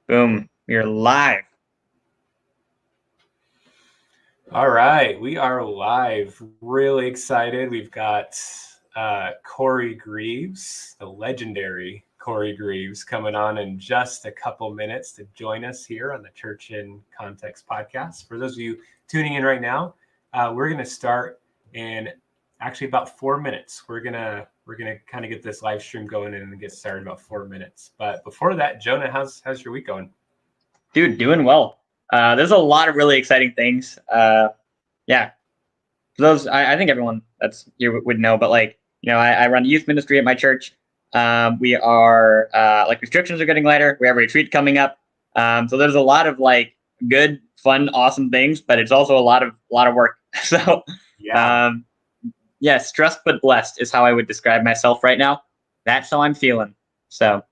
Boom. We're live. All right, we are live. Really excited. We've got Corey Greaves, the legendary Corey Greaves, coming on in just a couple minutes to join us here on the Church in Context podcast. For those of you tuning in right now, we're going to start in actually about 4 minutes. We're gonna kind of get this live stream going and get started in about 4 minutes. But before that, Jonah, how's your week going? Dude, doing well. There's a lot of really exciting things. Yeah. For those, I think everyone that's here would know, but I run youth ministry at my church. We are restrictions are getting lighter. We have a retreat coming up. So there's a lot of good, fun, awesome things, but it's also a lot of work. So stressed but blessed is how I would describe myself right now. That's how I'm feeling. So.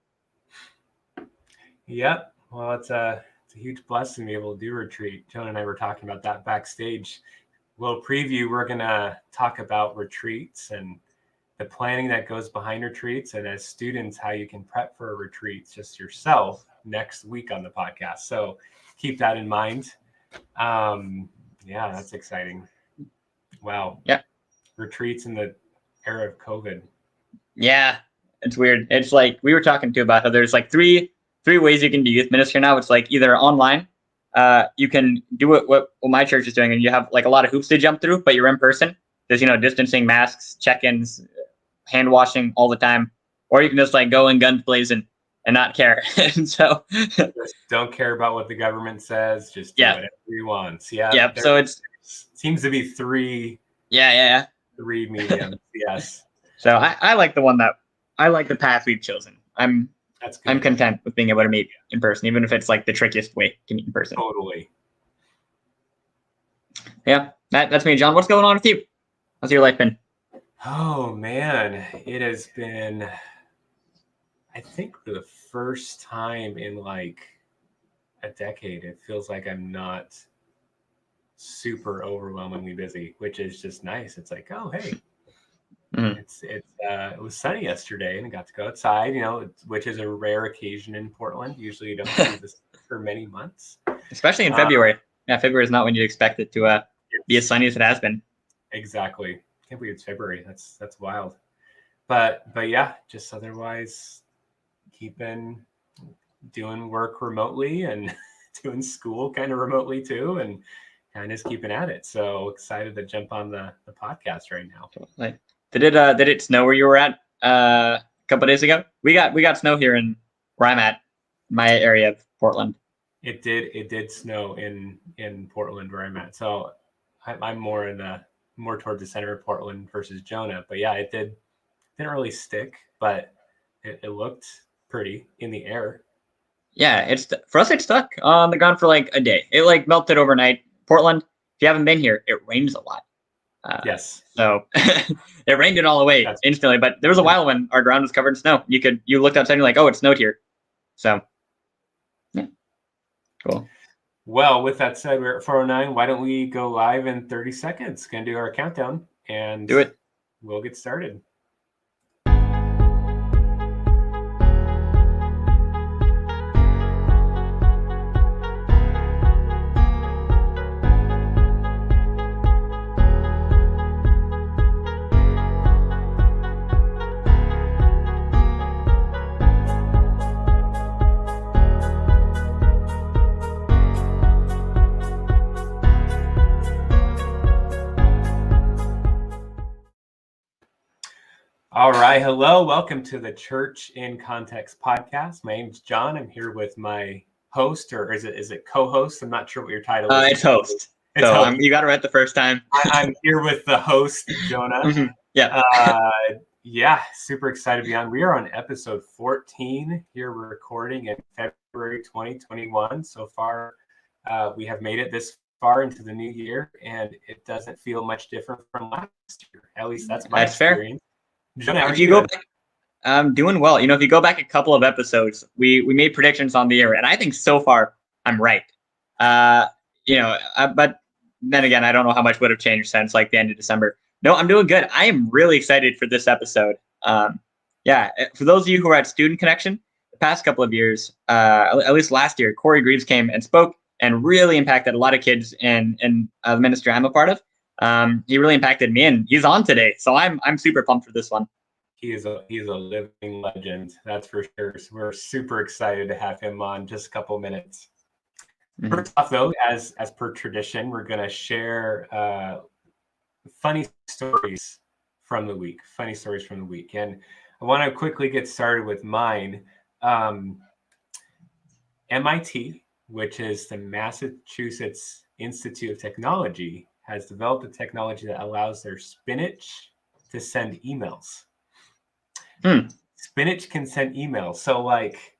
Yep. Well, it's a huge blessing to be able to do retreat. Jonah and I were talking about that backstage. Little preview, we're going to talk about retreats and the planning that goes behind retreats, and as students, how you can prep for a retreat just yourself next week on the podcast. So keep that in mind. That's exciting. Wow. Yeah. Retreats in the era of COVID. Yeah, it's weird. It's like we were talking too about how there's three ways you can do youth ministry now. It's either online, you can do what my church is doing, and you have a lot of hoops to jump through, but you're in person. There's distancing, masks, check-ins, hand washing all the time, or you can just go in guns blazing and not care. And so just don't care about what the government says. Just do whatever you want. Yeah. Yep. So it seems to be three. Yeah. Three mediums. Yes. So I like the path we've chosen. I'm content with being able to meet in person, even if it's the trickiest way to meet in person. Totally. Yeah, that's me, John. What's going on with you? How's your life been? Oh man, it has been, I think for the first time in a decade, it feels like I'm not super overwhelmingly busy, which is just nice. It's oh, hey. It was sunny yesterday and I got to go outside, which is a rare occasion in Portland. Usually you don't see this for many months. Especially in February. Yeah, February is not when you expect it to be as sunny as it has been. Exactly. I can't believe it's February. That's wild. But yeah, just otherwise keeping doing work remotely and doing school kind of remotely too, and kind of just keeping at it. So excited to jump on the podcast right now. Did it snow where you were at a couple of days ago? We got snow here in where I'm at, my area of Portland. It did snow in Portland where I'm at. So I'm more toward the center of Portland versus Jonah. But yeah, it didn't really stick, but it looked pretty in the air. Yeah, for us it stuck on the ground for a day. It melted overnight. Portland, if you haven't been here, it rains a lot. Yes. So it rained it all away instantly, but there was a while when our ground was covered in snow. You looked outside and you're oh, it snowed here. So yeah, cool. Well, with that said, we're at 4:09. Why don't we go live in 30 seconds? Gonna do our countdown and do it. We'll get started. All right. Hello. Welcome to the Church in Context podcast. My name's John. I'm here with my host, or is it co-host? I'm not sure what your title is. It's host. Host. You got it right the first time. I'm here with the host, Jonah. Mm-hmm. Yeah. Super excited to be on. We are on episode 14 here. We're recording in February 2021. So far, we have made it this far into the new year, and it doesn't feel much different from last year. At least that's my experience. Fair. Jonah, if you go back, I'm doing well. If you go back a couple of episodes, we made predictions on the year, and I think so far I'm right. But then again, I don't know how much would have changed since the end of December. No, I'm doing good. I am really excited for this episode. For those of you who are at Student Connection, the past couple of years, at least last year, Corey Greaves came and spoke and really impacted a lot of kids in the ministry I'm a part of. He really impacted me, and he's on today, so I'm super pumped for this one. He is a living legend, that's for sure. So we're super excited to have him on just a couple minutes. Mm-hmm. First off, though, as per tradition, we're going to share funny stories from the week. And I want to quickly get started with mine. MIT, which is the Massachusetts Institute of Technology, has developed a technology that allows their spinach to send emails. Spinach can send emails. So like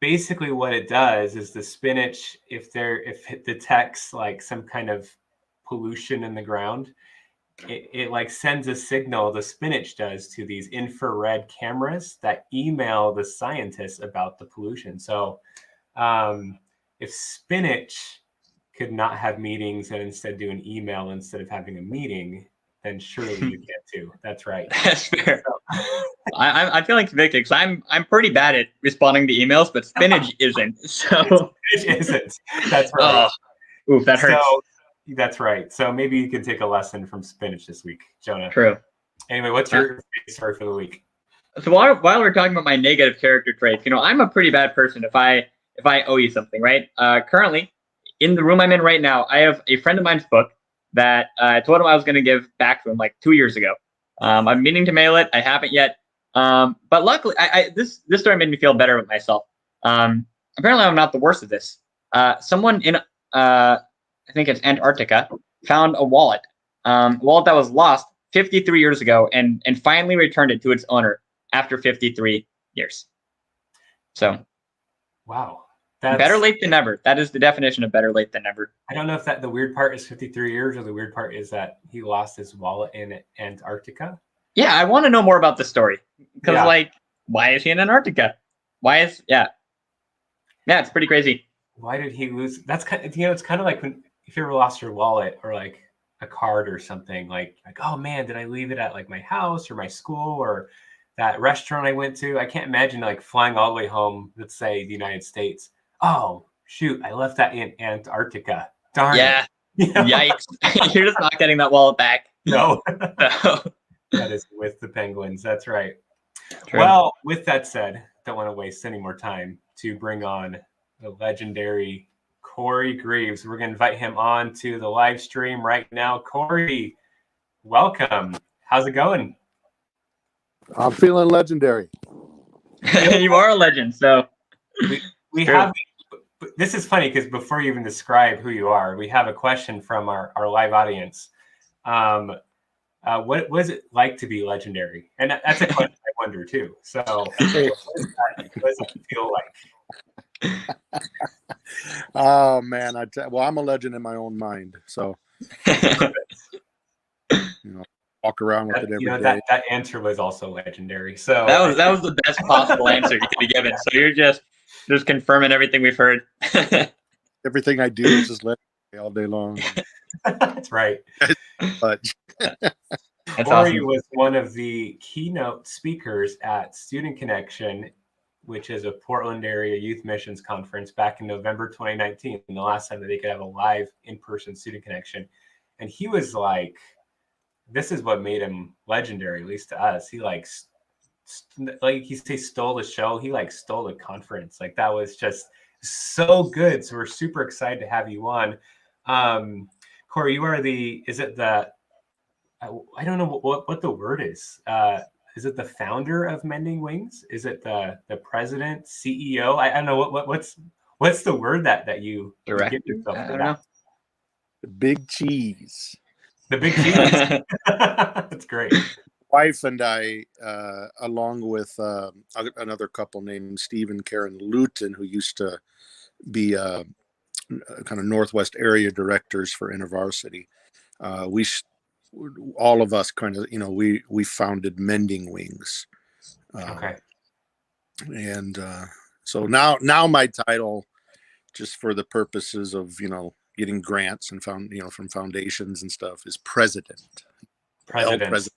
basically what it does is the spinach, if it detects like some kind of pollution in the ground, it like sends a signal, the spinach does, to these infrared cameras that email the scientists about the pollution. So if spinach could not have meetings and instead do an email instead of having a meeting, then surely you can too. That's right. That's fair. So, I feel like convicted because I'm pretty bad at responding to emails, but spinach isn't. So spinach isn't. That's right. Oh, oof, that hurts. So, that's right. So maybe you can take a lesson from spinach this week, Jonah. True. Anyway, what's your story for the week? So while we're talking about my negative character traits, I'm a pretty bad person if I owe you something, right? Currently, in the room I'm in right now, I have a friend of mine's book that I told him I was going to give back to him like 2 years ago. I'm meaning to mail it. I haven't yet. But luckily, this story made me feel better with myself. Apparently, I'm not the worst of this. Someone in, I think it's Antarctica, found a wallet that was lost 53 years ago and finally returned it to its owner after 53 years. So, wow. Better late than never. That is the definition of better late than never. I don't know if the weird part is 53 years or the weird part is that he lost his wallet in Antarctica. Yeah, I want to know more about the story. Because, why is he in Antarctica? It's pretty crazy. Why did he lose? That's kind of, it's kind of like if you ever lost your wallet or like a card or something, like, oh man, did I leave it at like my house or my school or that restaurant I went to? I can't imagine like flying all the way home, let's say the United States. Oh, shoot, I left that in Antarctica. Darn it. Yikes. You're just not getting that wallet back. No. So. That is with the Penguins. That's right. True. Well, with that said, don't want to waste any more time to bring on the legendary Corey Greaves. We're going to invite him on to the live stream right now. Corey, welcome. How's it going? I'm feeling legendary. You are a legend, so... We have, this is funny because before you even describe who you are, we have a question from our live audience. What was it like to be legendary? And that's a question I wonder too. So what does it feel like? Oh man, I'm a legend in my own mind. So walk around with it every day. That answer was also legendary. So that was the best possible answer you could be given. So you're just confirming everything we've heard. Everything I do is just legendary all day long. That's right. But Corey was one of the keynote speakers at Student Connection, which is a Portland area youth missions conference back in November 2019, the last time that they could have a live in-person Student Connection. And he was like, this is what made him legendary, at least to us. He stole the show. He stole the conference. Like that was just so good. So we're super excited to have you on. Corey, you are I don't know what the word is. Is it the founder of Mending Wings? Is it the president, CEO? I don't know what's the word that you give yourself for that? The big cheese. The big cheese. That's great. Wife and I, along with another couple named Steve and Karen Luton, who used to be kind of Northwest area directors for InterVarsity. All of us kind of, we founded Mending Wings. Okay. And so now my title, just for the purposes of, getting grants and from foundations and stuff, is president. President.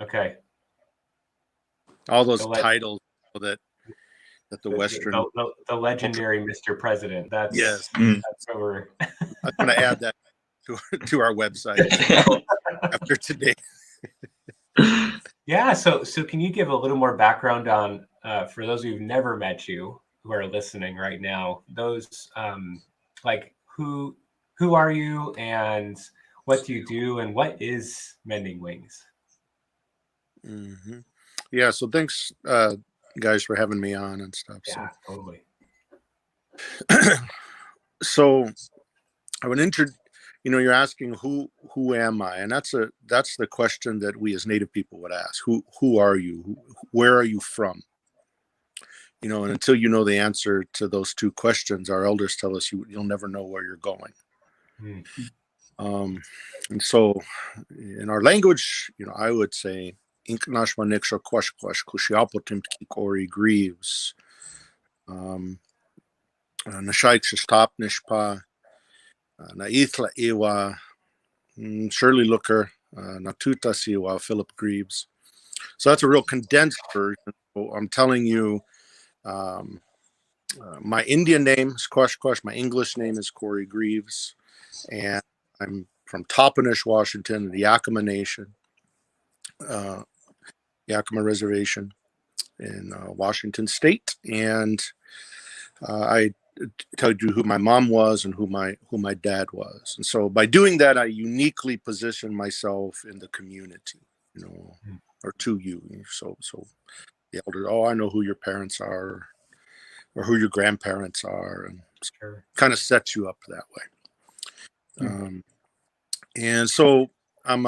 Okay. All those titles that that the Western. The legendary Mr. President. Yes, that's what we're. I'm going to add that to our website after today. Yeah. So can you give a little more background on for those who've never met you who are listening right now? Those like who are you and what do you do and what is Mending Wings? Mm-hmm. Yeah. So thanks, guys, for having me on and stuff. Yeah, totally. So I would you're asking who am I? And that's the question that we as Native people would ask. Who are you? Where are you from? And until you know the answer to those two questions, our elders tell us you'll never know where you're going. And so in our language, I would say Inknashma Niksha Kwashkwash Kushiapotim Corey Greaves. Nashaik Shistop Nishpa Naithla Ewa Shirley Looker Natuta Siwa Philip Greaves. So that's a real condensed version. So I'm telling you, my Indian name is Quash Quash. My English name is Corey Greaves, and I'm from Toppenish, Washington, the Yakima Nation, Yakima Reservation in Washington State, and I tell you who my mom was and who my dad was. And so by doing that, I uniquely position myself in the community, or to you. So the elders, I know who your parents are or who your grandparents are, and kind of sets you up that way. And so I'm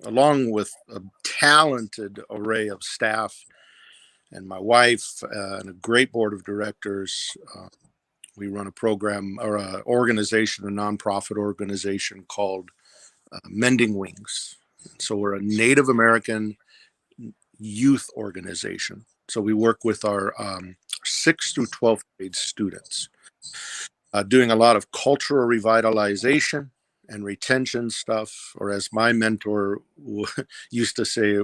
along with a talented array of staff and my wife and a great board of directors. We run a program or an organization, a nonprofit organization called Mending Wings. So we're a Native American youth organization. So we work with our 6th through 12th grade students, doing a lot of cultural revitalization and retention stuff, or as my mentor used to say,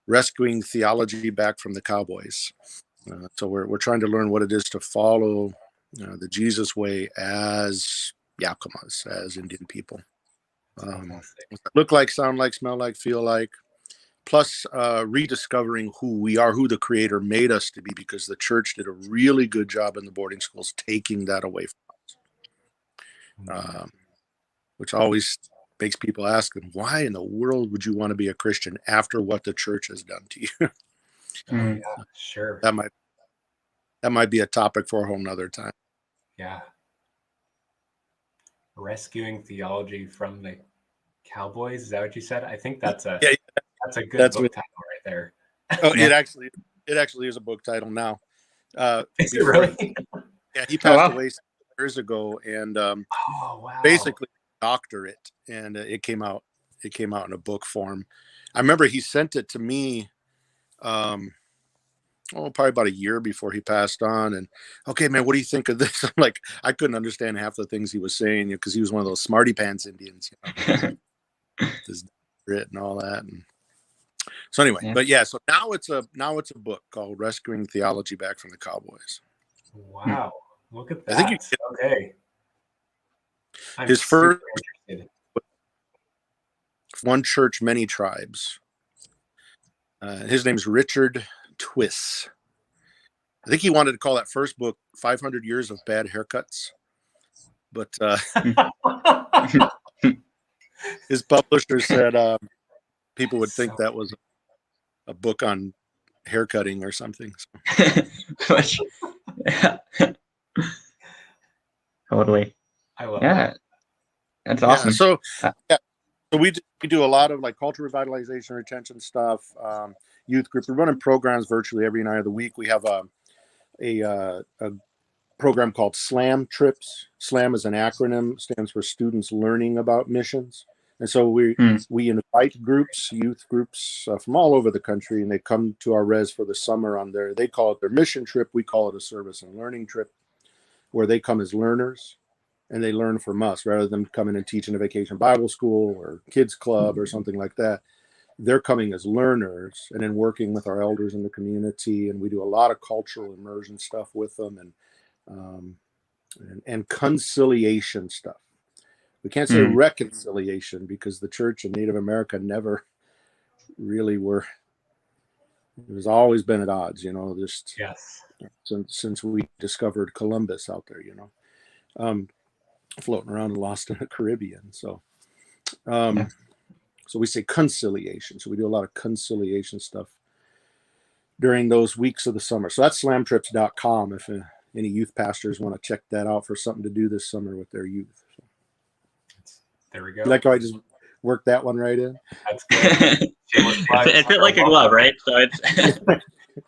rescuing theology back from the cowboys. So we're trying to learn what it is to follow the Jesus way as Yakimas, as Indian people. Look like, sound like, smell like, feel like. Plus rediscovering who we are, who the Creator made us to be, because the church did a really good job in the boarding schools taking that away from us, which always makes people ask them, why in the world would you want to be a Christian after what the church has done to you? Yeah, sure. That might be a topic for a whole nother time. Yeah. Rescuing theology from the cowboys. Is that what you said? I think that's a good book title right there. Oh, it actually is a book title now. Is it really? Yeah, he passed away years ago, and wow. basically doctorate, and it came out in a book form. I remember he sent it to me probably about a year before he passed on, and okay, man, what do you think of this? I'm like, I couldn't understand half the things he was saying because he was one of those smarty pants Indians, his grit and all that. And so anyway, but yeah, so now it's a book called Rescuing Theology Back from the Cowboys. Wow, look at that. I think okay. His first One Church, Many Tribes. His name's Richard Twiss. I think he wanted to call that first book 500 Years of Bad Haircuts, but his publisher said people would think that was a book on haircutting or something. Yeah. Totally. I love that. That's awesome. So we do a lot of like cultural revitalization, retention stuff, youth group. We're running programs virtually every night of the week. We have a program called SLAM Trips. SLAM is an acronym, stands for Students Learning About Missions. And so we invite groups, youth groups from all over the country, and they come to our res for the summer on they call it their mission trip. We call it a service and learning trip, where they come as learners and they learn from us rather than coming and teaching a vacation Bible school or kids club or something like that. they're coming as learners, and then working with our elders in the community, and we do a lot of cultural immersion stuff with them, um, and conciliation stuff. We can't say Mm. reconciliation because the church in Native America never really were. It has always been at odds, just Yes. since we discovered Columbus out there, floating around and lost in the Caribbean. So, Yeah. so we say conciliation. So we do a lot of conciliation stuff during those weeks of the summer. So that's slamtrips.com if any youth pastors want to check that out for something to do this summer with their youth. So, there we go. you like how I just worked that one right in? That's good. Shameless plugs. It fit like a glove, right? So it's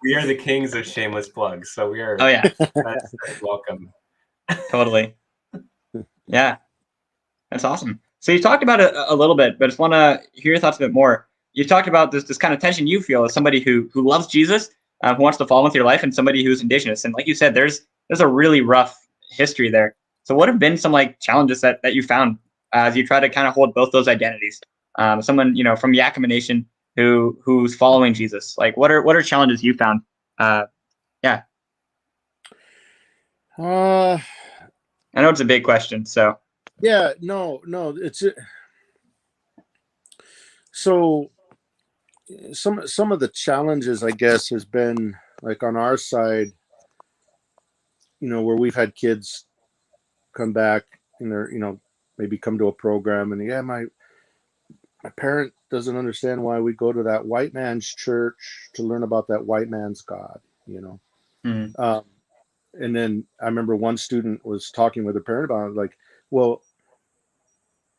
we are the kings of shameless plugs. So we are. Oh yeah, That's welcome. Totally. Yeah, that's awesome. So you talked about it a little bit, but I just want to hear your thoughts a bit more. You talked about this kind of tension you feel as somebody who loves Jesus, who wants to follow with your life, and somebody who's indigenous. And like you said, there's a really rough history there. So what have been some like challenges that you found as you try to kind of hold both those identities? Someone from Yakima Nation who's following Jesus. Like what are challenges you found? Yeah, Uh, I know it's a big question. So yeah, no, it's so some of the challenges, I guess, has been like on our side, where we've had kids come back and they're, maybe come to a program and my parent doesn't understand why we go to that white man's church to learn about that white man's God, mm, and then I remember one student was talking with a parent about it, like, well,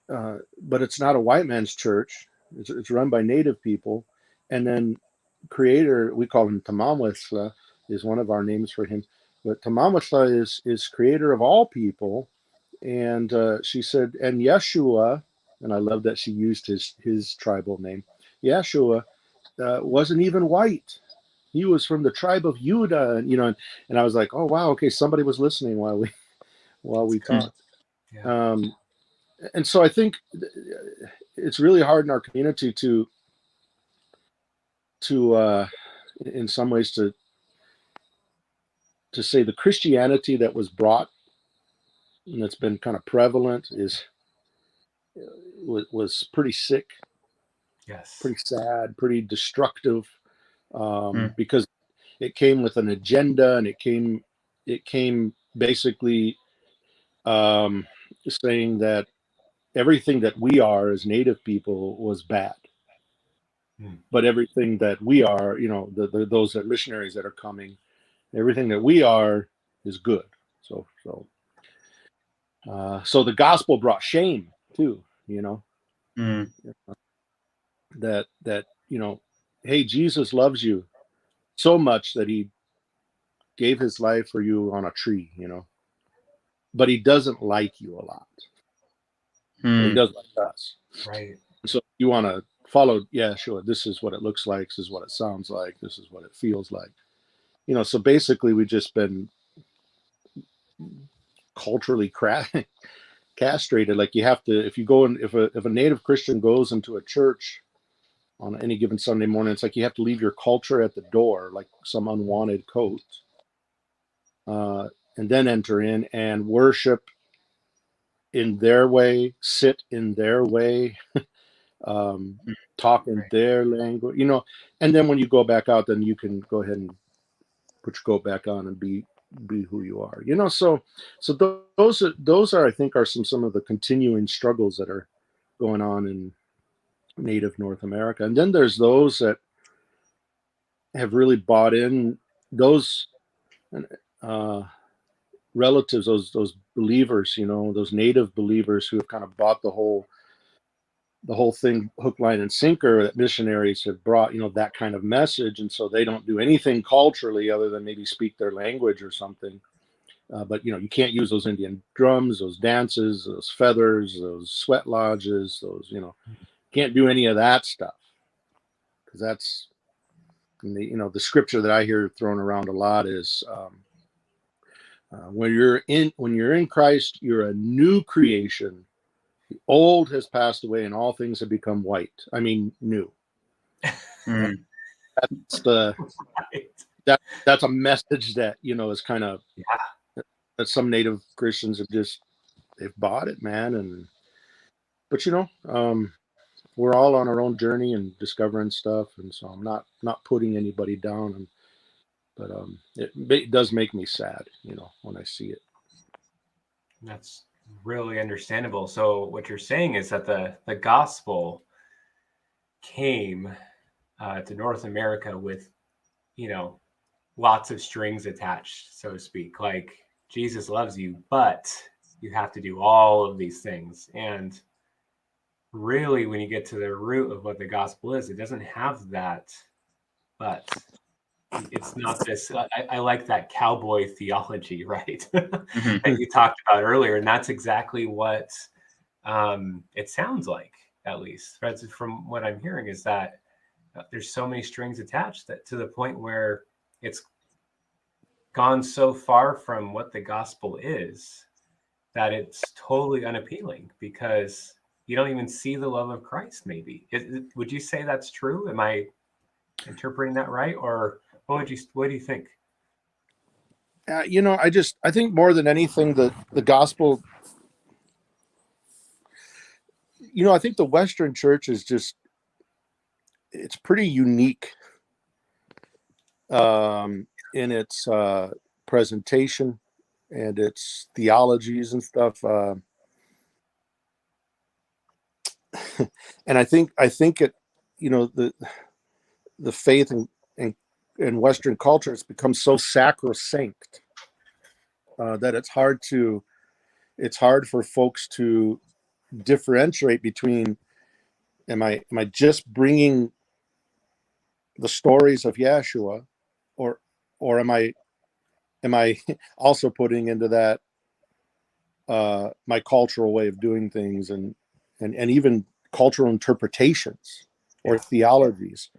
but it's not a white man's church. It's run by Native people. And then creator, we call him Tamamwesla, is one of our names for him. But Tamamwesla is creator of all people. And she said, and Yeshua, and I love that she used his tribal name. Yeshua wasn't even white. He was from the tribe of Judah, and I was like, oh wow, okay, somebody was listening while we talked. Yeah. And so I think it's really hard in our community to in some ways to say the Christianity that was brought and that's been kind of prevalent was pretty sick, Yes. pretty sad, pretty destructive, mm, because it came with an agenda, and it came basically saying that everything that we are as Native people was bad. But everything that we are, those that missionaries that are coming, everything that we are is good. So the gospel brought shame too, mm, that hey, Jesus loves you so much that he gave his life for you on a tree, but he doesn't like you a lot. But he mm, does like us. Right. So you want to follow, yeah, sure, this is what it looks like, this is what it sounds like, this is what it feels like. So basically we've just been culturally castrated. Like you have to, if you go in, if a Native Christian goes into a church on any given Sunday morning, it's like you have to leave your culture at the door, like some unwanted coat, and then enter in and worship in their way, sit in their way, talk in their language, and then when you go back out, then you can go ahead and put your coat back on and be who you are, so those are I think are some of the continuing struggles that are going on in Native North America. And then there's those that have really bought in, those uh, relatives, those believers, those Native believers who have kind of bought the whole thing hook, line, and sinker, that missionaries have brought, that kind of message. And so they don't do anything culturally other than maybe speak their language or something. But you can't use those Indian drums, those dances, those feathers, those sweat lodges, those, can't do any of that stuff, because that's the scripture that I hear thrown around a lot is when you're in Christ, you're a new creation. The old has passed away and all things have become white. I mean, new. Mm. That's the Right. that's a message that, you know, is kind of Yeah. that some Native Christians have just they've bought it, man. But you know, we're all on our own journey and discovering stuff, and so I'm not putting anybody down. But it does make me sad, you know, when I see it. That's really understandable. So what you're saying is that the gospel came to North America with, you know, lots of strings attached, so to speak. Like Jesus loves you, but you have to do all of these things. And really, when you get to the root of what the gospel is, it doesn't have that, but it's not this. I like that cowboy theology, right? Mhm. that you talked about earlier. And that's exactly what it sounds like, at least, right? So from what I'm hearing, is that there's so many strings attached that to the point where it's gone so far from what the gospel is that it's totally unappealing because you don't even see the love of Christ. Maybe would you say that's true? Am I interpreting that right, or what do you think? You know, I think more than anything the gospel. You know, I think the Western church is just it's pretty unique in its presentation and its theologies and stuff. And I think it, you know, the faith in Western culture has become so sacrosanct that it's hard for folks to differentiate between am I just bringing the stories of Yeshua, or am I also putting into that my cultural way of doing things and even cultural interpretations or theologies.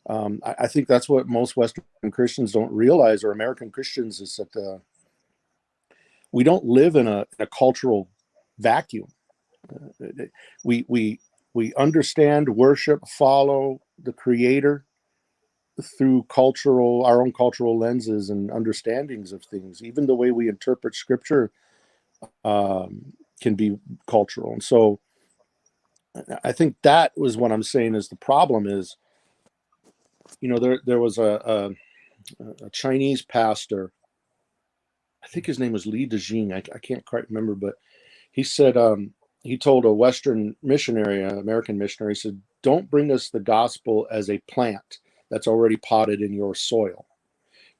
I think that's what most Western Christians don't realize, or American Christians, is that we don't live in a cultural vacuum. We understand, worship, follow the Creator through our own cultural lenses and understandings of things. Even the way we interpret Scripture can be cultural, and so I think that was what I'm saying is the problem is, you know, there was a Chinese pastor. I think his name was Li Dejing. I can't quite remember, but he said he told a Western missionary, an American missionary, he said, "Don't bring us the gospel as a plant that's already potted in your soil.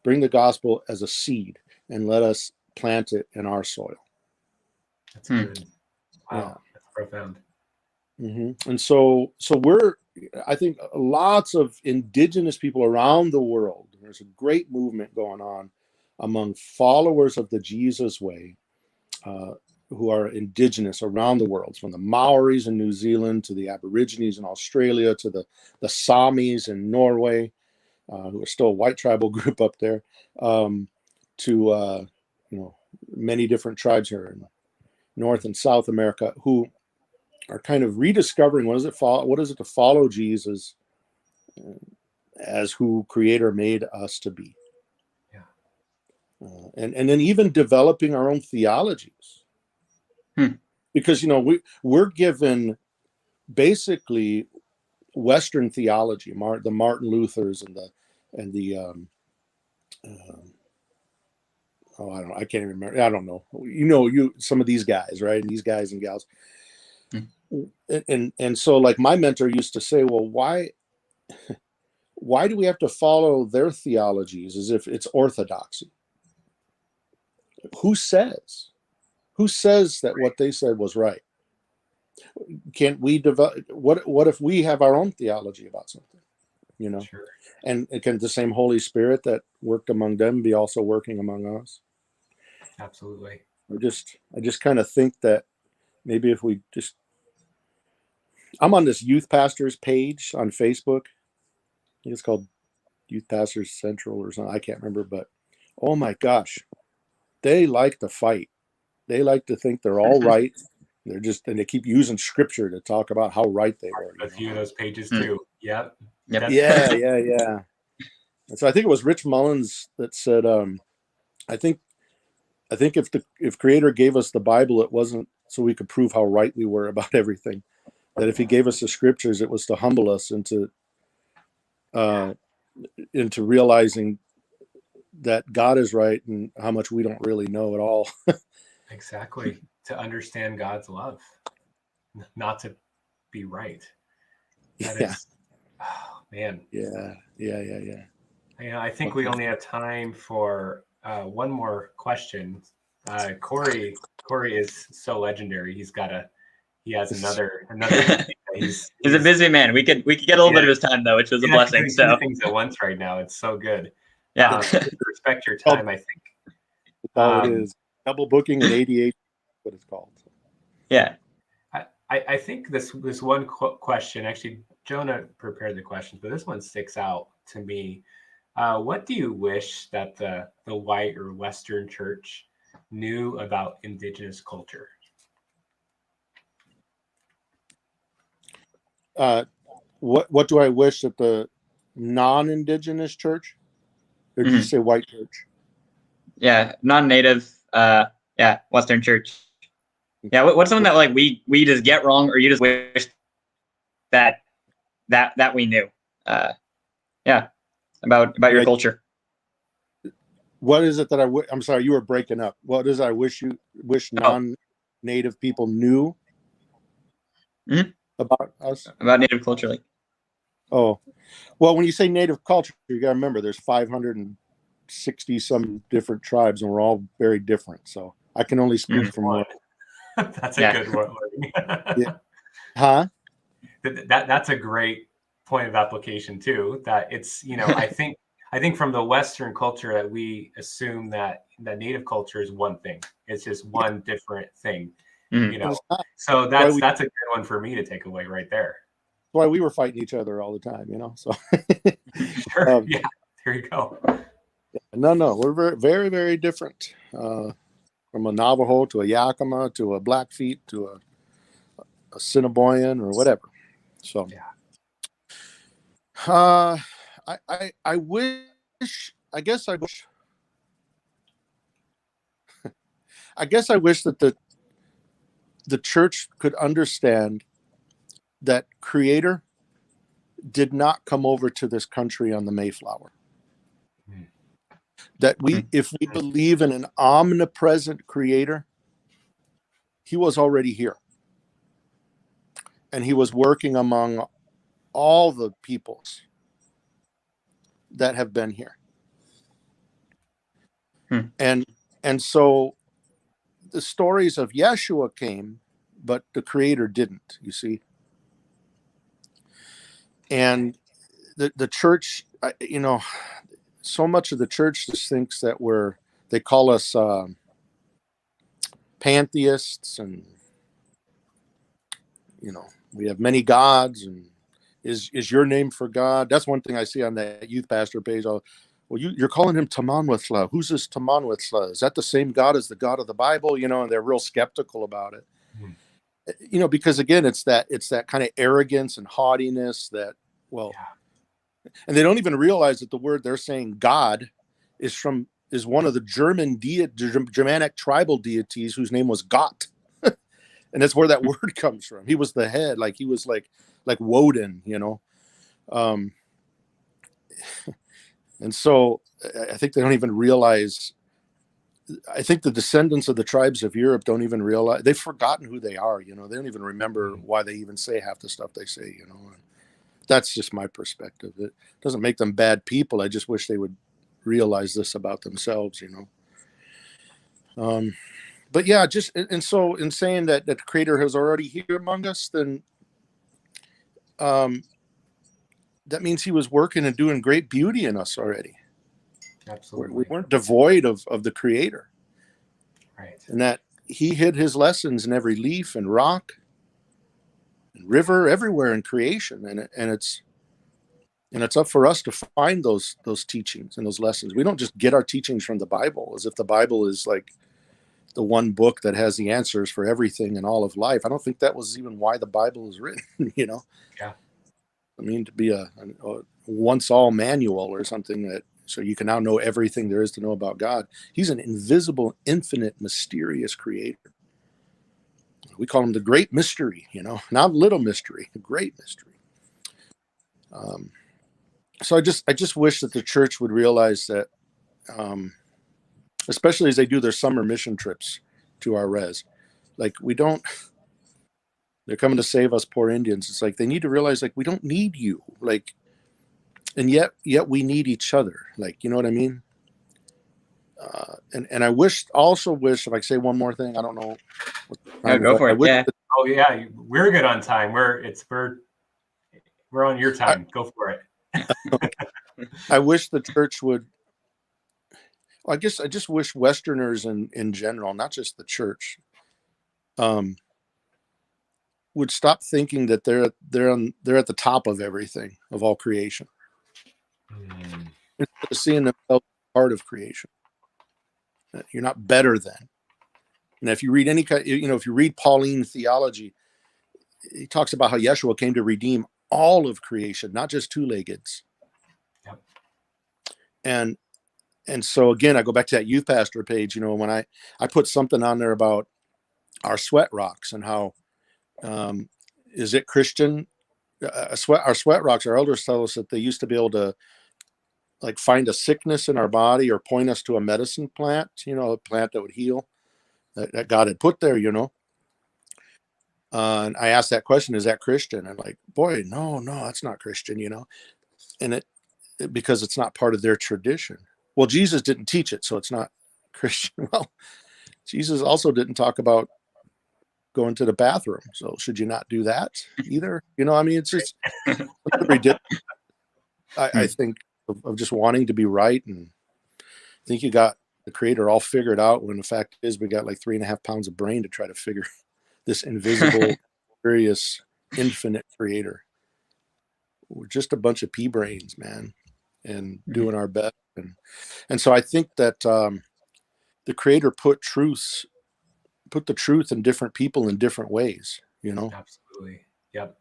Bring the gospel as a seed and let us plant it in our soil." That's good. Wow, Yeah. that's profound. Mm-hmm. And so I think lots of indigenous people around the world, there's a great movement going on among followers of the Jesus way, who are indigenous around the world, from the Maoris in New Zealand to the Aborigines in Australia to the Samis in Norway, who are still a white tribal group up there, to you know, many different tribes here in North and South America who are kind of rediscovering what is it to follow Jesus as who Creator made us to be. Yeah. And then even developing our own theologies. Because, you know, we're given basically Western theology, the Martin Luthers and the I can't even remember. I don't know. You know, some of these guys, right? These guys and gals. And so, like, my mentor used to say, well, why do we have to follow their theologies as if it's orthodoxy? Who says that what they said was right? Can't we develop? What if we have our own theology about something? You know, Sure. and can the same Holy Spirit that worked among them be also working among us? Absolutely. I just kind of think that maybe if we just, I'm on this youth pastors page on Facebook. I think it's called Youth Pastors Central or something. I can't remember, but oh my gosh, they like to fight. They like to think they're all right. And they keep using scripture to talk about how right they were. A few of those pages too. Yep. Yep. Yeah. And so I think it was Rich Mullins that said, I think if Creator gave us the Bible, it wasn't so we could prove how right we were about everything. That if He gave us the scriptures, it was to humble us into realizing that God is right and how much we don't really know at all. Exactly. To understand God's love, not to be right. That Yeah. is, oh, man. Yeah. I think we only have time for one more question. Corey is so legendary. He has another he's a busy man. We could get a little bit of his time though, which was a blessing. Doing So two things at once right now. It's so good. yeah. Respect your time, I think. That's all it is. Double booking at 88, what it's called. Yeah. I think this one question, actually, Jonah prepared the questions, but this one sticks out to me. What do you wish that the white or Western church knew about indigenous culture? What do I wish that the non-indigenous church, or did you say white church? Yeah, non-native. Western church. Yeah, what's something that like we just get wrong, or you just wish that we knew? About your culture. What is it that I'm sorry, you were breaking up. What is it I wish non-native people knew about us? About native culture, like. Oh, well, when you say native culture, you got to remember there's 560 some different tribes, and we're all very different. So I can only speak from one. That's a good one. Yeah. Huh? That's a great point of application too. That it's, I think from the Western culture that we assume that native culture is one thing. It's just one different thing, So that's a good one for me to take away right there. That's why we were fighting each other all the time, So sure, there you go. No, we're very, very, very different. From a Navajo to a Yakima to a Blackfeet to a Assiniboine or whatever. So, I wish. I guess I wish. I guess I wish that the church could understand that Creator did not come over to this country on the Mayflower. That if we believe in an omnipresent Creator, He was already here. And He was working among all the peoples that have been here. And so the stories of Yeshua came, but the Creator didn't, you see. And the church, so much of the church just thinks that they call us pantheists, and we have many gods, and is your name for God? That's one thing I see on that youth pastor page. Well, you're calling him Tamanwithla. Who's this Tamanwithla? Is that the same God as the God of the Bible? And they're real skeptical about it. Because again, it's that kind of arrogance and haughtiness that, and they don't even realize that the word they're saying God is one of the Germanic tribal deities whose name was Gott. And that's where that word comes from. He was the head, like he was like Woden, And so I think they don't even realize. I think the descendants of the tribes of Europe don't even realize. They've forgotten who they are. They don't even remember why they even say half the stuff they say. And that's just my perspective. It doesn't make them bad people. I just wish they would realize this about themselves. But yeah, so in saying that the Creator is already here among us, then that means He was working and doing great beauty in us already. Absolutely. We weren't devoid of the Creator. Right. And that He hid His lessons in every leaf and rock and river, everywhere in creation. And it's up for us to find those teachings and those lessons. We don't just get our teachings from the Bible as if the Bible is like the one book that has the answers for everything in all of life. I don't think that was even why the Bible was written, Yeah. I mean, to be a once all manual or something that so you can now know everything there is to know about God. He's an invisible, infinite, mysterious creator. We call him the great mystery, not little mystery, the great mystery. So I just wish that the church would realize that, especially as they do their summer mission trips to our res, like they're coming to save us poor Indians. It's like they need to realize, like, we don't need you, like, and yet we need each other, like, you know what I mean? And I also wish, if I could say one more thing, I don't know. Yeah, go for it. Yeah. Oh yeah, we're good on time. We're on your time. Go for it. I wish the church would. I guess I just wish Westerners in general, not just the church, would stop thinking that they're at the top of everything, of all creation, instead of seeing themselves part of creation. You're not better than. And if you read any kind, if you read Pauline theology, he talks about how Yeshua came to redeem all of creation, not just two-leggeds. Yep. And so again, I go back to that youth pastor page, when I put something on there about our sweat rocks and how, is it Christian? Our sweat rocks, our elders tell us that they used to be able to, like, find a sickness in our body or point us to a medicine plant, a plant that would heal, that God had put there, and I asked that question, is that Christian? And like, boy, no, that's not Christian, and because it's not part of their tradition. Well, Jesus didn't teach it, so it's not Christian. Well, Jesus also didn't talk about going to the bathroom, so should you not do that either? I mean, it's just ridiculous. I think of just wanting to be right, and I think you got the creator all figured out, when the fact is we got like 3.5 pounds of brain to try to figure this invisible, mysterious, infinite creator. We're just a bunch of pea brains, man, and doing our best. And so I think that the creator put the truth in different people in different ways, Absolutely. Yep.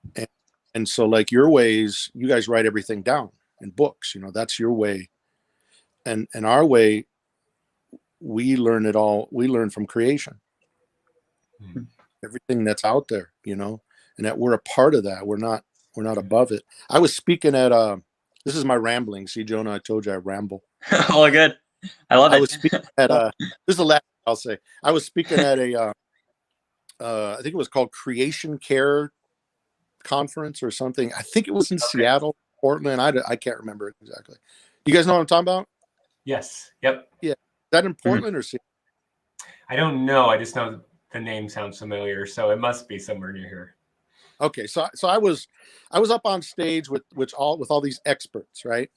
And so, like, your ways, you guys write everything down in books, that's your way. And our way, we learn it all. We learn from creation. Everything that's out there, and that we're a part of that. We're not above it. I was speaking at this is my rambling. See, Jonah, I told you I ramble. All good. I love it. I was speaking at this is the last I'll say. I was speaking at a I think it was called Creation Care Conference or something. I think it was in Seattle, Portland. I can't remember exactly. You guys know what I'm talking about? Yes. Yep. Yeah. Is that in Portland or Seattle? I don't know. I just know the name sounds familiar, so it must be somewhere near here. Okay, so I was up on stage with all these experts, right?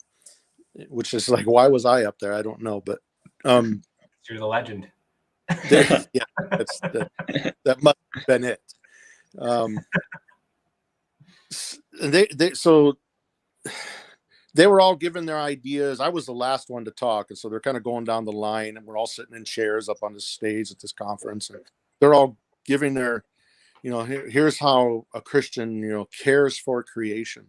Which is like, why was I up there? I don't know, but you're the legend. Yeah, that must have been it. They were all giving their ideas. I was the last one to talk, and so they're kind of going down the line, and we're all sitting in chairs up on the stage at this conference, and they're all giving their, here's how a Christian, cares for creation.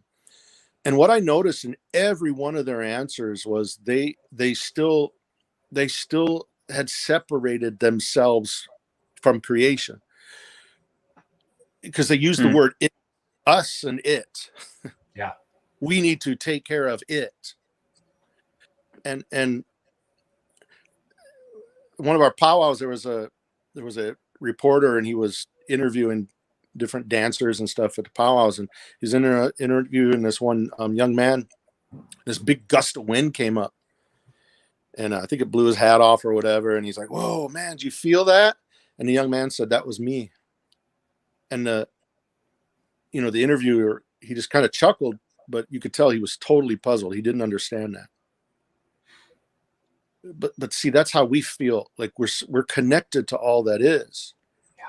And what I noticed in every one of their answers was they still had separated themselves from creation, because they used the word it, us, and it. Yeah. We need to take care of it. And one of our powwows, there was a reporter, and he was interviewing different dancers and stuff at the powwows, and he's interviewing this one young man. This big gust of wind came up, and I think it blew his hat off or whatever, and he's like, "Whoa, man, did you feel that?" And the young man said, "That was me." And the interviewer, he just kind of chuckled, but you could tell he was totally puzzled. He didn't understand that. But see, that's how we feel. Like we're connected to all that is. Yeah.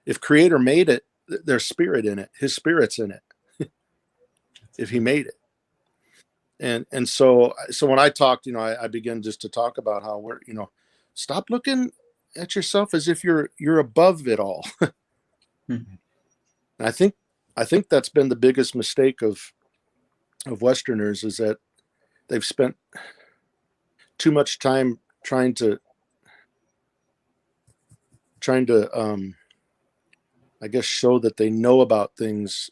If Creator made it, there's spirit in it. His spirit's in it. If He made it. And so when I talked, I began just to talk about how we're, stop looking at yourself as if you're above it all. And I think I think that's been the biggest mistake of Westerners, is that they've spent too much time trying to I guess show that they know about things,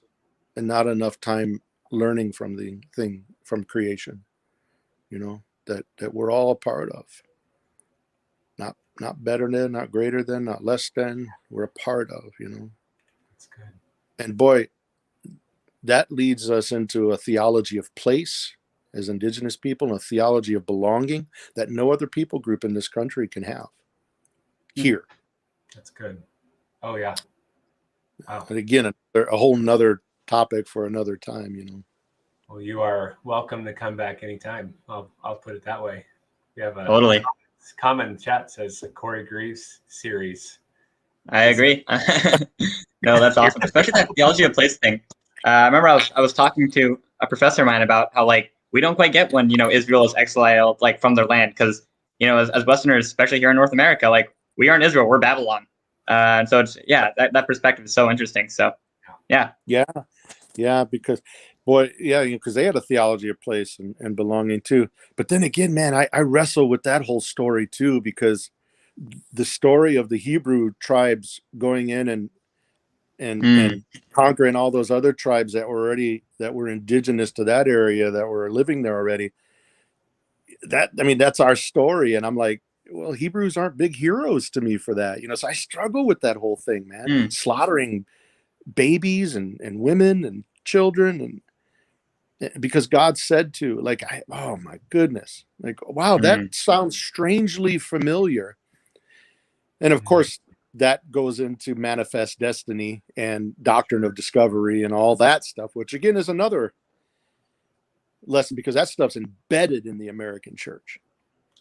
and not enough time learning from the thing, from creation, that we're all a part of. Not better than, not greater than, not less than. We're a part of, That's good. And boy, that leads us into a theology of place as Indigenous people, and a theology of belonging that no other people group in this country can have here. That's good. Oh yeah. Wow. And again, a whole nother topic for another time, Well, you are welcome to come back anytime. I'll put it that way. We have a Totally. Common chat says the Corey Greaves series. I agree. No, that's awesome, especially that theology of place thing. I remember I was talking to a professor of mine about how, like, we don't quite get when Israel is exiled, like, from their land, because as Westerners, especially here in North America, like, we aren't Israel, we're Babylon, and so it's that perspective is so interesting. So yeah, because because they had a theology of place and belonging too. But then again, man, I wrestle with that whole story too, because the story of the Hebrew tribes going in and conquering all those other tribes that were indigenous to that area, that were living there already. That's our story. And I'm like, well, Hebrews aren't big heroes to me for that. So I struggle with that whole thing, man. Slaughtering babies and women and children, and because God said to, like, oh my goodness, like, wow, that sounds strangely familiar. And of course, that goes into manifest destiny and doctrine of discovery and all that stuff, which again is another lesson, because that stuff's embedded in the American church.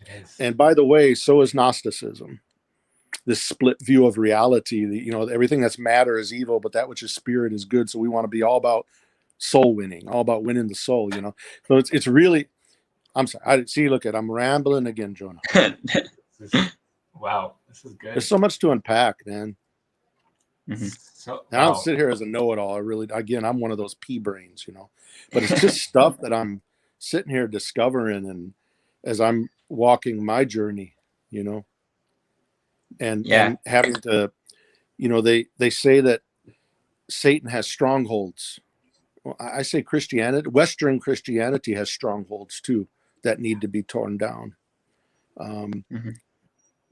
Yes. And by the way, so is Gnosticism. This split view of reality, everything that's matter is evil, but that which is spirit is good. So we want to be all about soul winning, all about winning the soul, So it's really, I'm sorry. I'm rambling again, Jonah. Wow, this is good. There's so much to unpack, man. So, I don't sit here as a know-it-all. I'm one of those pea brains, but it's just stuff that I'm sitting here discovering, and as I'm walking my journey, and having to, they say that Satan has strongholds. Well, I say Western Christianity has strongholds too that need to be torn down.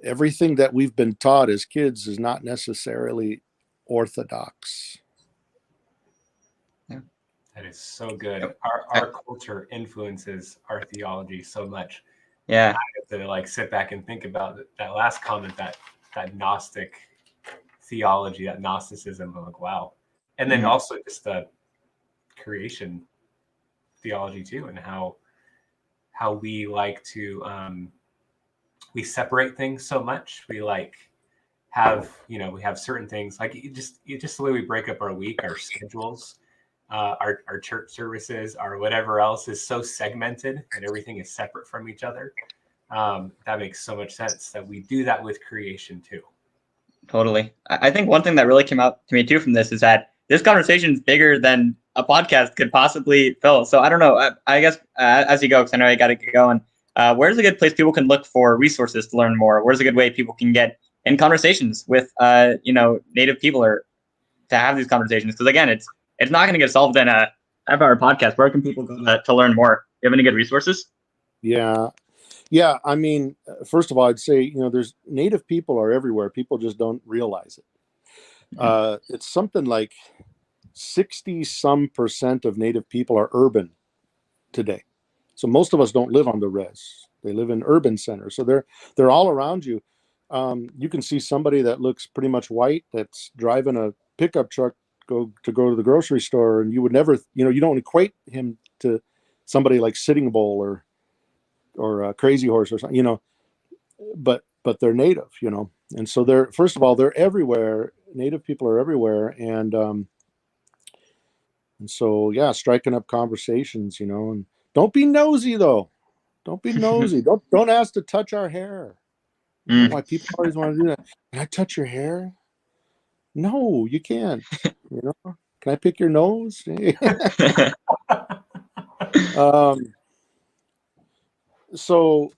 Everything that we've been taught as kids is not necessarily orthodox. That is so good. Our culture influences our theology so much. Yeah. I have to sit back and think about that last comment, that Gnostic theology, that Gnosticism. I'm like, wow. And then also just the creation theology too, and how we like to we separate things so much. We have we have certain things, like just the way we break up our week, our schedules, our church services, our whatever else is so segmented, and everything is separate from each other. That makes so much sense that we do that with creation too. Totally. I think one thing that really came out to me too from this is that this conversation is bigger than a podcast could possibly fill. So I don't know. I guess as you go, because I know I got to get going. Where's a good place people can look for resources to learn more? Where's a good way people can get in conversations with Native people, or to have these conversations? Because again, it's not going to get solved in a half-hour podcast. Where can people go to learn more? Do you have any good resources? Yeah. I mean, first of all, I'd say there's Native people are everywhere. People just don't realize it. It's something like 60% of Native people are urban today. So most of us don't live on the res. They live in urban centers. So they're all around you. You can see somebody that looks pretty much white that's driving a pickup truck go to the grocery store, and you would never, you don't equate him to somebody like Sitting Bull or Crazy Horse or something, but they're Native, and so they're everywhere. Native people are everywhere, and so striking up conversations, and don't be nosy though. Don't be nosy. Don't ask to touch our hair. Why people always want to do that? Can I touch your hair? No, you can't. Can I pick your nose? um, so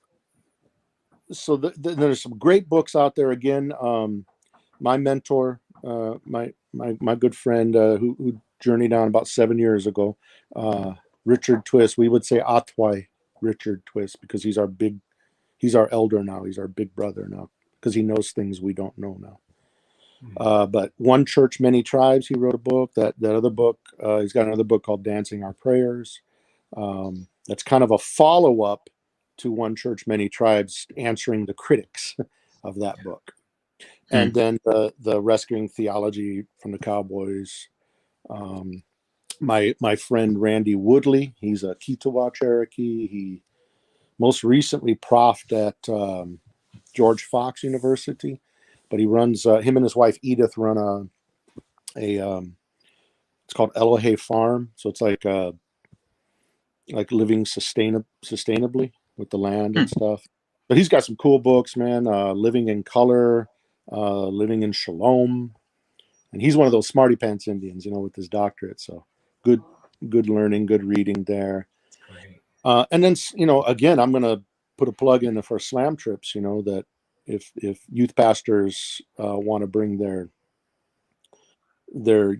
there's some great books out there. Again, my mentor, my good friend who journeyed on about 7 years ago, Richard Twist. We would say Atwai Richard Twist because he's our elder now. He's our big brother now because he knows things we don't know now. But One Church, Many Tribes, he wrote a book. That other book, he's got another book called Dancing Our Prayers. That's kind of a follow-up to One Church, Many Tribes, answering the critics of that book. And then the Rescuing Theology from the Cowboys. My friend Randy Woodley, he's a Kiowa Cherokee. He most recently prof'd at George Fox University, but he runs, him and his wife Edith run it's called Elohe Farm. So it's like living sustainably with the land and stuff. But he's got some cool books, man. Living in Color, Living in Shalom. And he's one of those smarty pants Indians, with his doctorate. So good learning, good reading there. Great. And then, again, I'm going to put a plug in for slam trips, that if youth pastors want to bring their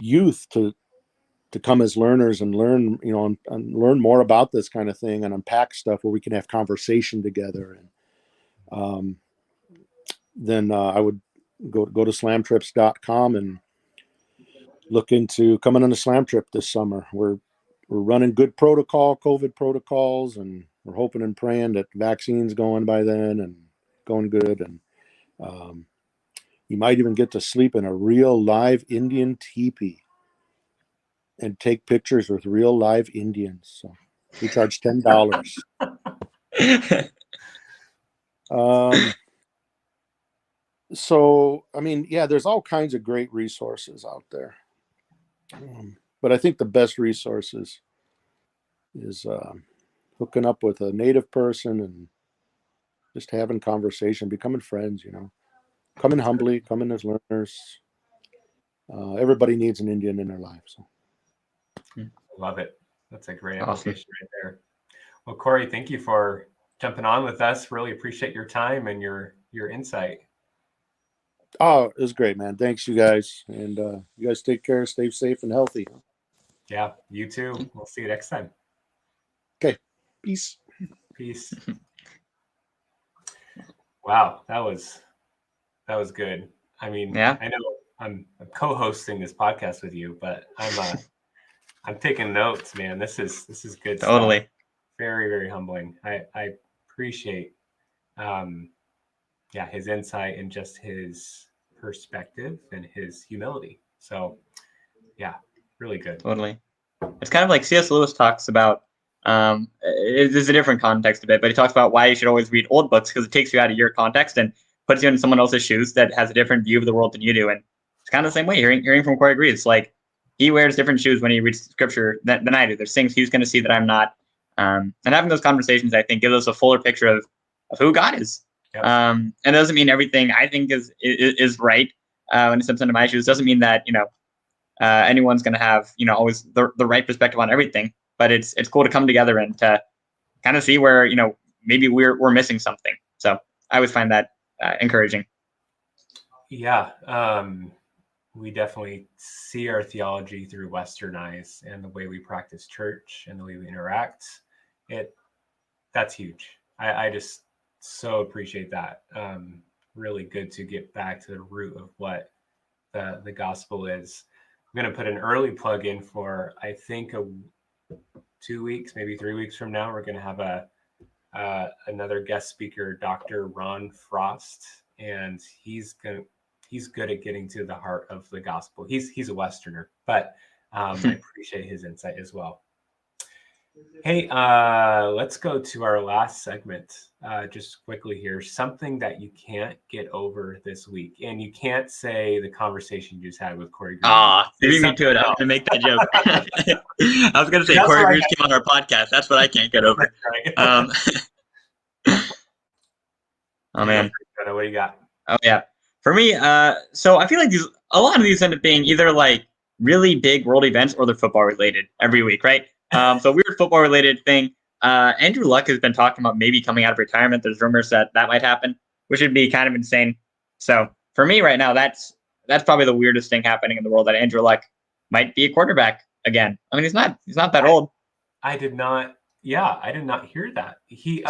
youth to come as learners and learn, and learn more about this kind of thing and unpack stuff where we can have conversation together. And then I would go to slamtrips.com and look into coming on a slam trip this summer. We're running good COVID protocols, and we're hoping and praying that vaccines going by then and going good. And you might even get to sleep in a real live Indian teepee and take pictures with real live Indians. So we charge $10. So, I mean, yeah, there's all kinds of great resources out there. But I think the best resources is hooking up with a native person and just having conversation, becoming friends, coming humbly, coming as learners. Everybody needs an Indian in their life. So. Love it. That's a great application right there. Well, Corey, thank you for jumping on with us. Really appreciate your time and your insight. Oh, it was great, man. Thanks, you guys. And you guys take care, stay safe and healthy. Yeah, you too. We'll see you next time. Okay. Peace. Wow, that was good. I mean, yeah. I know I'm co-hosting this podcast with you, but I'm taking notes, man. This is good Totally. stuff. Very, very humbling. I appreciate his insight and just his perspective and his humility. So yeah, really good. Totally. It's kind of like C.S. Lewis talks about, it's a different context a bit, but he talks about why you should always read old books because it takes you out of your context and puts you in someone else's shoes that has a different view of the world than you do. And it's kind of the same way hearing from Corey Greaves. Like, he wears different shoes when he reads scripture than I do. There's things he's going to see that I'm not. And having those conversations, I think, gives us a fuller picture of who God is. Yep. And it doesn't mean everything I think is right when it steps into my shoes. It doesn't mean that, anyone's going to have, always the right perspective on everything. But it's cool to come together and to kind of see where, maybe we're missing something. So I always find that encouraging. Yeah. We definitely see our theology through Western eyes, and the way we practice church and the way we interact. That's huge. I just so appreciate that. Really good to get back to the root of what the gospel is. I'm going to put an early plug in for, I think, 2 weeks, maybe 3 weeks from now. We're going to have another guest speaker, Dr. Ron Frost, and he's good at getting to the heart of the gospel. He's a Westerner, but I appreciate his insight as well. Hey, let's go to our last segment just quickly here. Something that you can't get over this week. And you can't say the conversation you just had with Corey Greaves. You beat me to it. I was going to make that joke. I was going to say Corey Greaves came on our podcast. That's what I can't get over. Oh, man. What do you got? Oh, yeah. For me, so I feel like a lot of these end up being either like really big world events or they're football related every week, right? So weird football related thing. Andrew Luck has been talking about maybe coming out of retirement. There's rumors that that might happen, which would be kind of insane. So for me right now, that's probably the weirdest thing happening in the world, that Andrew Luck might be a quarterback again. I mean, he's not that old. I did not. Yeah, I did not hear that.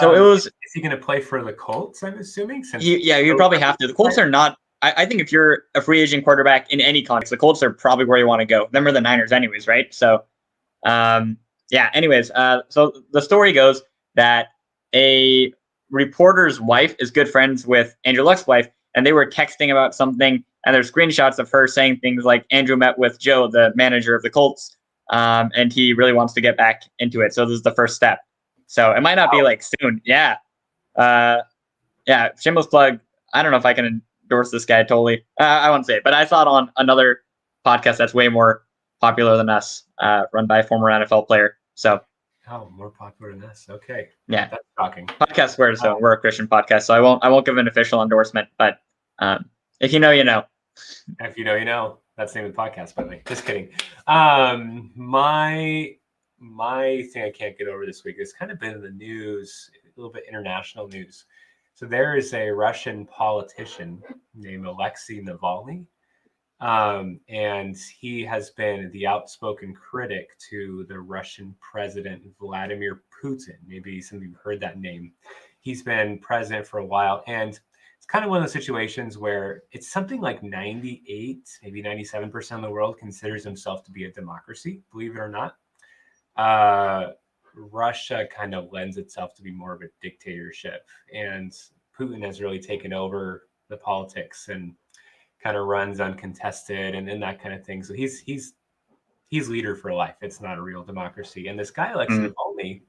So it was Is he going to play for the Colts? I'm assuming since you probably have to. The Colts are not. I think if you're a free agent quarterback in any context, the Colts are probably where you want to go. Them or the Niners, anyways, right? So, yeah. Anyways, so the story goes that a reporter's wife is good friends with Andrew Luck's wife, and they were texting about something, and there's screenshots of her saying things like Andrew met with Joe, the manager of the Colts, and he really wants to get back into it. So this is the first step. So it might not be like soon. Yeah. Yeah, shameless plug. I don't know if I can endorse this guy totally. I won't say it, but I saw it on another podcast that's way more popular than us, run by a former NFL player. So, more popular than us. Okay, yeah, that's shocking. Podcast where so we're a Christian podcast, so I won't give an official endorsement, but if you know, you know. If you know, you know. That's the name of the podcast, by the way. Just kidding. My thing I can't get over this week has kind of been in the news, a little bit international news. So there is a Russian politician named Alexei Navalny, and he has been the outspoken critic to the Russian president Vladimir Putin. Maybe some of you have heard that name. He's been president for a while, and it's kind of one of those situations where it's something like 98, maybe 97% of the world considers himself to be a democracy, believe it or not. Russia kind of lends itself to be more of a dictatorship, and Putin has really taken over the politics and kind of runs uncontested and that kind of thing. So he's leader for life. It's not a real democracy. And this guy, Alexei Navalny,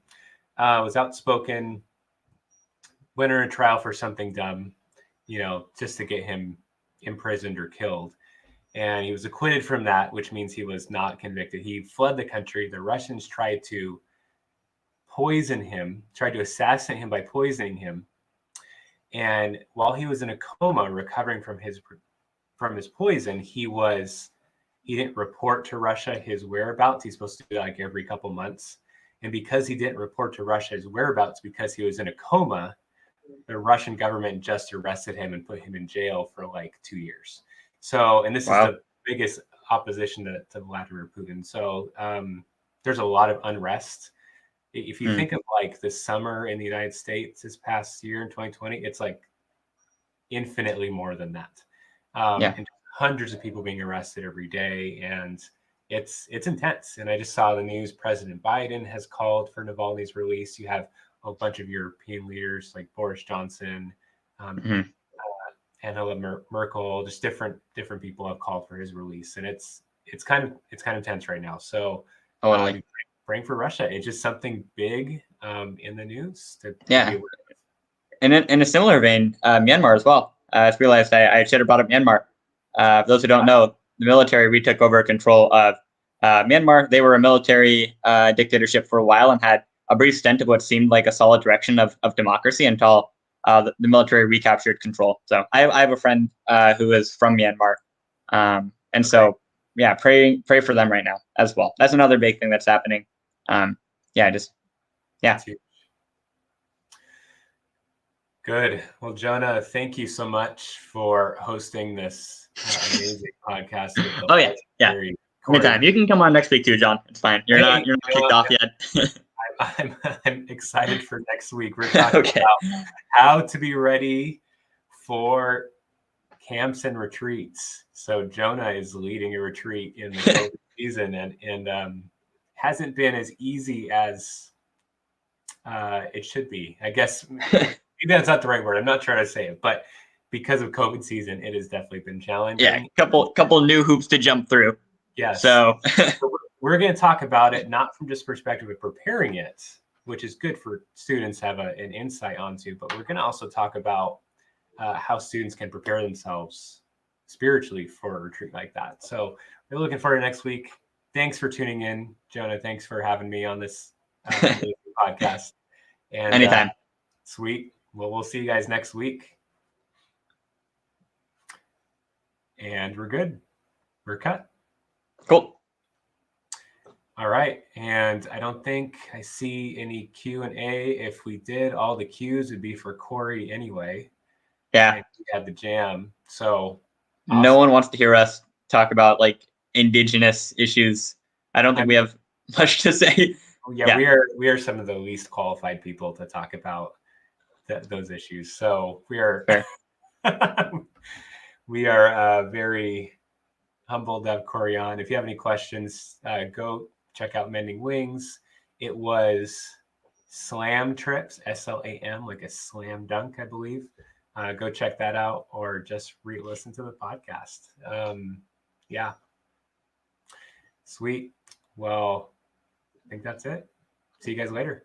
was outspoken, went on a trial for something dumb, just to get him imprisoned or killed. And he was acquitted from that, which means he was not convicted. He fled the country. The Russians tried to assassinate him by poisoning him. And while he was in a coma, recovering from his poison, he didn't report to Russia his whereabouts. He's supposed to do that like every couple months. And because he didn't report to Russia his whereabouts because he was in a coma, the Russian government just arrested him and put him in jail for like 2 years. So, and this is the biggest opposition to Vladimir Putin. So there's a lot of unrest. If you think of like the summer in the United States this past year in 2020, it's like infinitely more than that. And hundreds of people being arrested every day, and it's intense. And I just saw the news. President Biden has called for Navalny's release. You have a bunch of European leaders like Boris Johnson, Angela Merkel, just different people have called for his release, and it's kind of tense right now. So praying for Russia. It's just something big in the news to be aware of. And in a similar vein, Myanmar as well. I just realized I should have brought up Myanmar. For those who don't know, the military retook over control of Myanmar. They were a military dictatorship for a while and had a brief stint of what seemed like a solid direction of democracy until the military recaptured control. So I have a friend who is from Myanmar. And so, yeah, pray for them right now as well. That's another big thing that's happening. Good. Well, Jonah, thank you so much for hosting this amazing podcast. Anytime. You can come on next week too, John. It's fine. You're not kicked off yet. I'm excited for next week. We're talking about how to be ready for camps and retreats. So Jonah is leading a retreat in the COVID season, and hasn't been as easy as it should be. I guess maybe that's not the right word. I'm not trying to say it, but because of COVID season, it has definitely been challenging. Yeah, couple new hoops to jump through. Yes. So we're going to talk about it, not from just perspective of preparing it, which is good for students to have an insight onto, but we're going to also talk about how students can prepare themselves spiritually for a retreat like that. So we're looking forward to next week. Thanks for tuning in, Jonah. Thanks for having me on this podcast. And anytime. Sweet. Well, we'll see you guys next week. And we're good. We're cut. Cool. All right. And I don't think I see any Q&A. If we did, all the Qs would be for Corey anyway. Yeah. And we had the jam. So no one wants to hear us talk about like indigenous issues. I don't think we have much to say. Yeah, we are some of the least qualified people to talk about those issues. So we are we are very humbled to have Corey on. If you have any questions, go check out Mending Wings. It was Slam Trips, SLAM, like a slam dunk, I believe. Go check that out, or just re-listen to the podcast. Yeah. Sweet. Well, I think that's it. See you guys later.